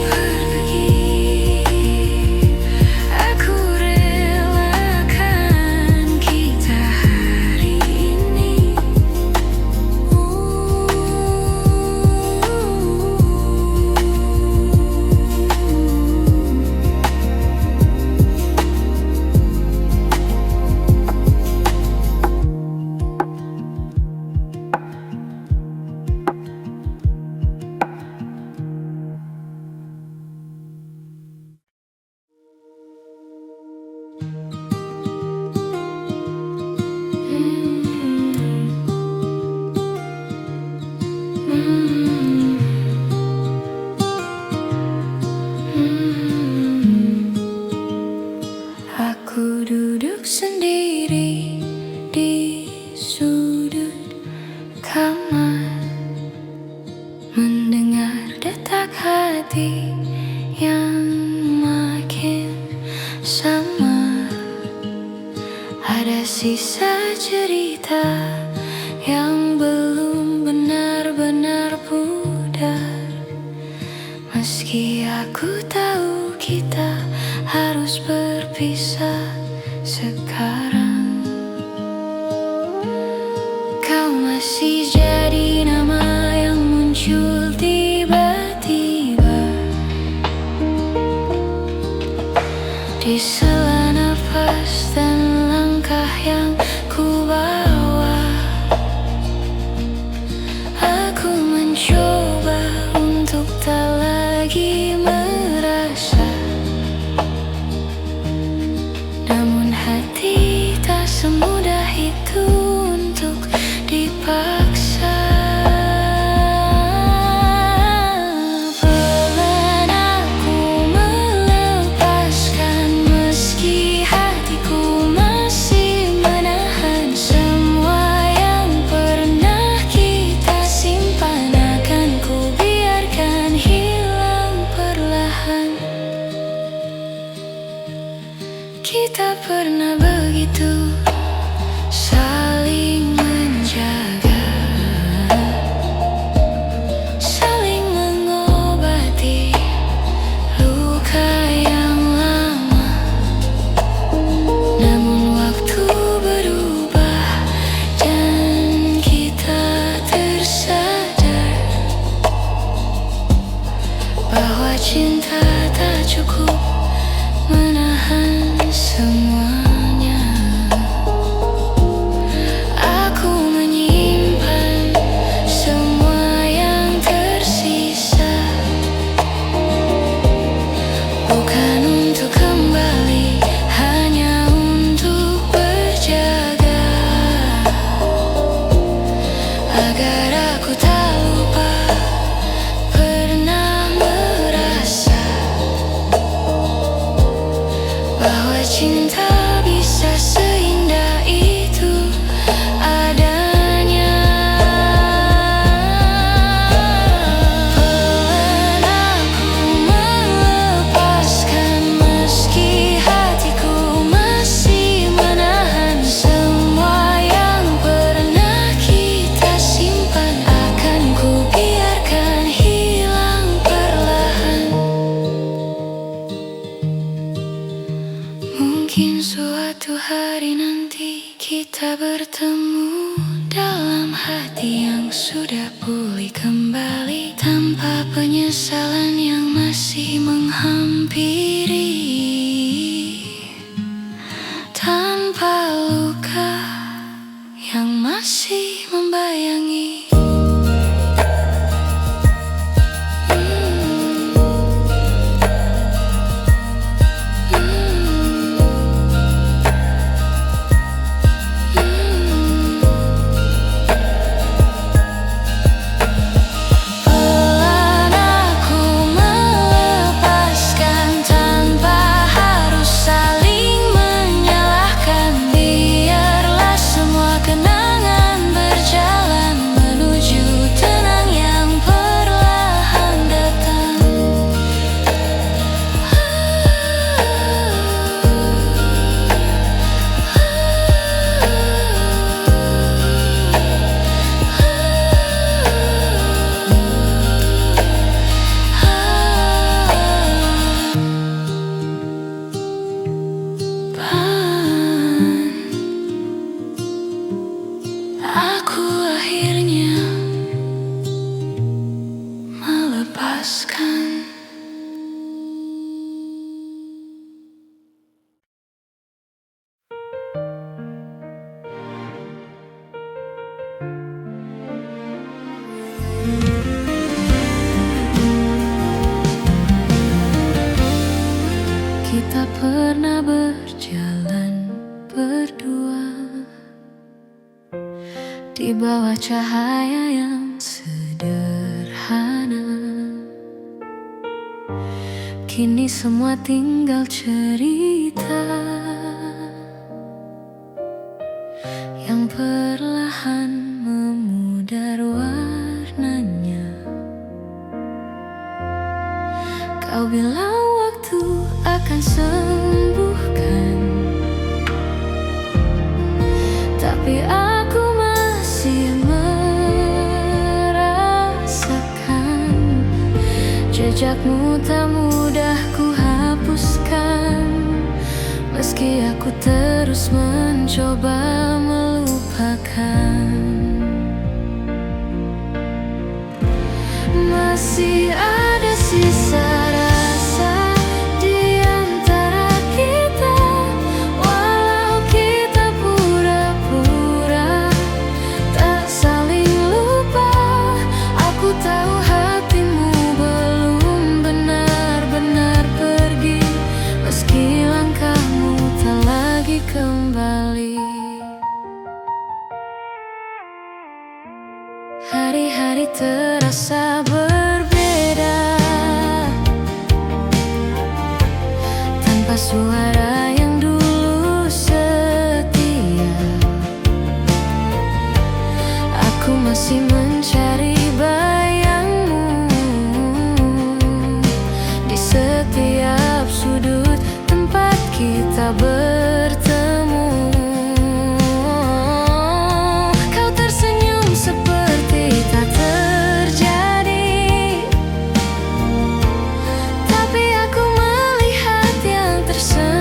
Pergi, aku relakan kita hari ini. Aku duduk sendiri di sudut kamar, mendengar detak hati yang makin samar. Ada sisa cerita yang belum benar-benar pudar. Meski aku tahu kita harus berpisah sekarang, kau masih jadi nama yang muncul tiba-tiba di sela nafas dan langkah yang ku bawa. Aku mencoba untuk tak lagi merasa, namun hati tak semudah itu untuk dipaksa. Pelan aku melepaskan, meski hatiku masih menahan semua yang pernah kita simpan. Akan ku biarkan hilang perlahan. Kita pernah begitu saling menjaga, saling mengobati luka yang lama. Namun waktu berubah dan kita tersadar bahwa cinta tak cukup menahan semuanya. Aku menyimpan semua yang tersisa, bukan untuk kembali, hanya untuk berjaga, agar aku tak lupa pernah merasa bahwa cinta bisa seindah itu adanya. Pelan aku melepaskan, meski hatiku masih menahan semua yang pernah kita simpan. Akan ku biarkan hilang perlahan. Mungkin suatu hari nanti kita bertemu dalam hati yang sudah pulih kembali, tanpa penyesalan yang masih menghampiri, tanpa luka yang masih membayangi. Pelan aku melepaskan tanpa Kita pernah berjalan berdua di bawah cahaya yang sederhana. Kini semua tinggal cerita yang perlahan memudar warnanya. Kau bilang waktu akan sembuhkan, tapi aku masih merasakan jejakmu tak mudah ku hapuskan. Meski aku terus mencoba melupakan, masih ada sisa rasa di antara kita. Walau kita pura-pura tak saling lupa, aku tahu hatimu belum benar-benar pergi. Meski langkahmu tak lagi kembali. Hari-hari terasa berbeda tanpa suara yang dulu setia. Aku masih mencari bayangmu di setiap sudut tempat kita bertemu. Kau tersenyum seperti tak terjadi, tapi aku melihat yang tersembunyi.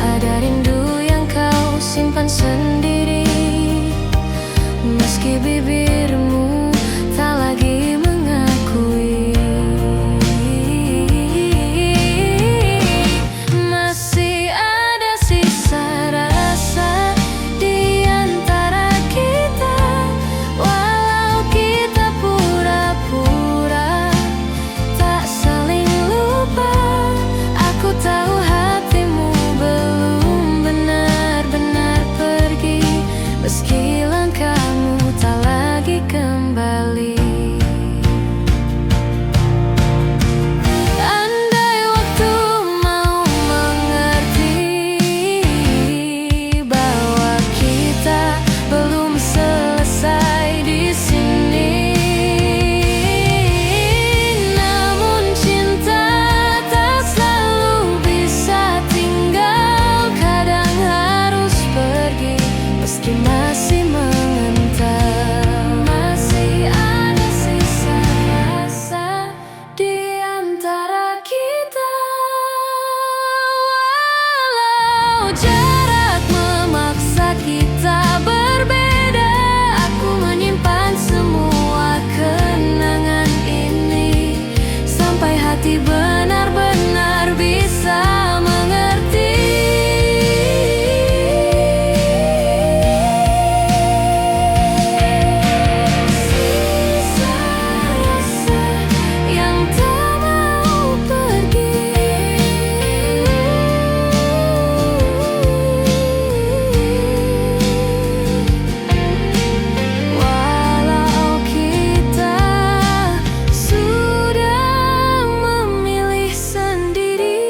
Ada rindu yang kau simpan sendiri, meski bibirmu tak lagi mengakui. Masih ada sisa rasa di antara kita. Walau kita pura-pura tak saling lupa, aku tahu hatimu belum benar-benar pergi. Meski langkahmu tak lagi kembali. Andai waktu mau mengerti bahwa kita belum selesai di sini. Namun cinta tak selalu bisa tinggal, kadang harus pergi meski masih mengental. Masih ada sisa rasa di antara kita. Walau jarak memaksa kita berbeda, aku menyimpan semua kenangan ini sampai hati benar-benar bisa mengerti. Sisa rasa yang tak mau pergi. Walau kita sudah memilih sendiri.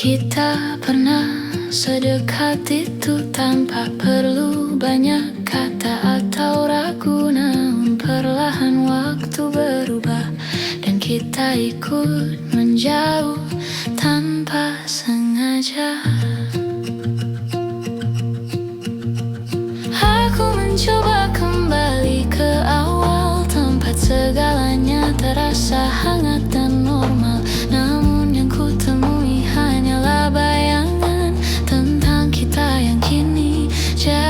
Kita pernah sedekat itu tanpa perlu banyak kata atau ragu. Namun perlahan waktu berubah dan kita ikut menjauh tanpa sengaja. Aku mencoba kembali ke awal, tempat segalanya terasa hangat dan normal. Namun yang ku temui hanyalah bayangan tentang kita yang kini jauh.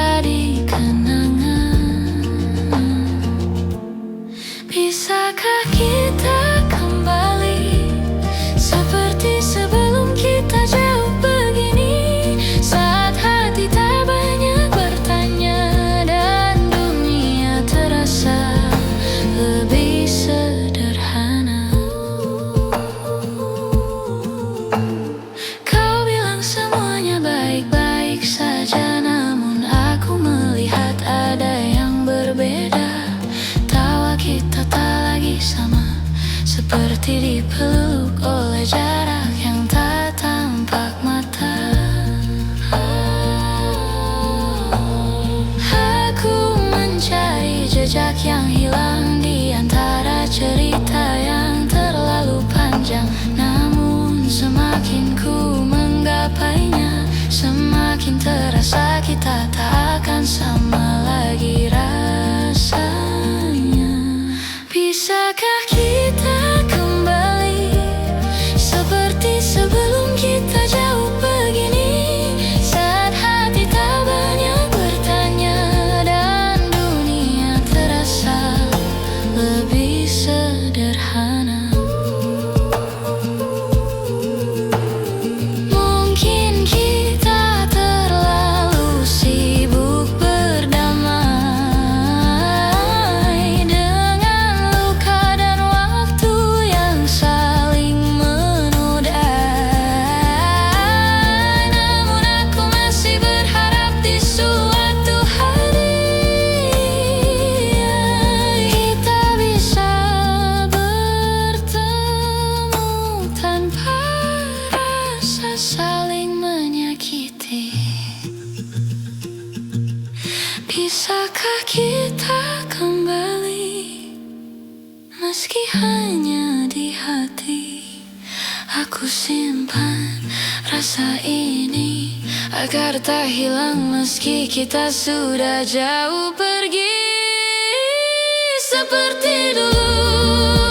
seperti dipeluk oleh jarak yang tak tampak mata. Aku mencari jejak yang hilang di antara cerita yang terlalu panjang. Namun semakin ku menggapainya, semakin terasa kita tak akan sama lagi rasanya. Bisakah kita kembali seperti sebelum kita jauh begini, saat hati tak banyak bertanya dan dunia terasa lebih sederhana. Mungkin kita terlalu sibuk berdamai dengan luka dan waktu yang saling menodai. Namun aku masih berharap di suatu hari kita bisa bertemu tanpa rasa saling menyakiti. Bisakah kita kembali, meski hanya di hati? Aku simpan rasa ini agar tak hilang meski kita sudah jauh pergi seperti dulu.